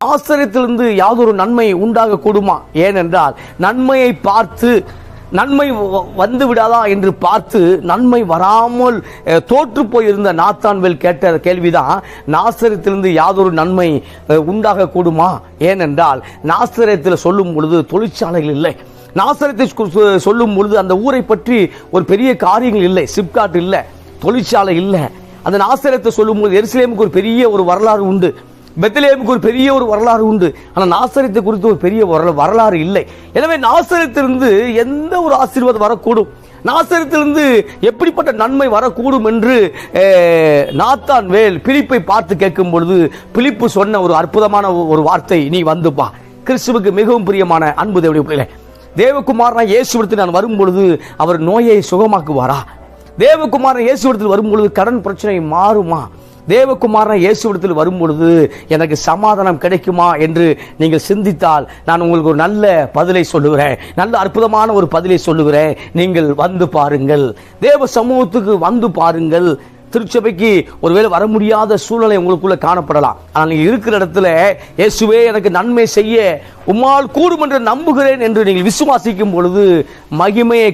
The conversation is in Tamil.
நாசரேத்திலிருந்து யாதொரு நன்மை உண்டாக கூடுமா? ஏனென்றால் நன்மையை பார்த்து நன்மை வந்து விடாதா என்று பார்த்து நன்மை வராமல் தோற்று போயிருந்த நாத்தான்வேல் கேட்ட கேள்விதான், நாசரேத்திலிருந்து யாதொரு நன்மை உண்டாக கூடுமா? ஏனென்றால் நாசரேத்தில் சொல்லும் பொழுது தொழிற்சாலைகள் இல்லை. நாசரேத்தை சொல்லும் பொழுது அந்த ஊரை பற்றி ஒரு பெரிய காரியங்கள் இல்லை. சிப்காட் இல்லை, தொழிற்சாலை இல்லை. அந்த நாசரேத்தை சொல்லும் பொழுது எருசலேமுக்கு ஒரு பெரிய ஒரு வரலாறு உண்டு, பெத்லெகேமுக்கு ஒரு பெரிய ஒரு வரலாறு உண்டு. ஆனால் நாசரேத்தை குறித்து ஒரு பெரிய வரலாறு இல்லை. எனவே நாசரேத்திலிருந்து எந்த ஒரு ஆசீர்வாதம் வரக்கூடும், நாசரேத்திலிருந்து எப்படிப்பட்ட நன்மை வரக்கூடும் என்று நாத்தான்வேல் பிலிப்பை பார்த்து கேட்கும் பொழுது பிலிப்பு சொன்ன ஒரு அற்புதமான ஒரு வார்த்தை, நீ வந்து பா. கிறிஸ்துவுக்கு மிகவும் பிரியமான அன்பு தேவனுடைய பிள்ளைகளே, தேவகுமாரன் இயேசுவிடத்தில் நான் வரும் பொழுது அவர் நோயை சுகமாக்குவாரா? தேவகுமாரன் இயேசுவிடத்தில் வரும் பொழுது கடன் பிரச்சனை மாறுமா? தேவகுமாரன் இயேசுவிடத்தில் வரும் பொழுது எனக்கு சமாதானம் கிடைக்குமா என்று நீங்கள் சிந்தித்தால் நான் உங்களுக்கு ஒரு நல்ல பதிலை சொல்லுகிறேன், நல்ல அற்புதமான ஒரு பதிலை சொல்லுகிறேன். நீங்கள் வந்து பாருங்கள், தேவ சமூகத்துக்கு வந்து பாருங்கள். திருச்சபைக்கு ஒருவேளை வர முடியாத சூழ்நிலை உங்களுக்குள்ள காணப்படலாம். ஆனால் நீங்கள் இருக்கிற இடத்துல இயேசுவே எனக்கு நன்மை செய்ய உம்மால் கூடும் என்று நம்புகிறேன் என்று நீங்கள் விசுவாசிக்கும் பொழுது மகிமையை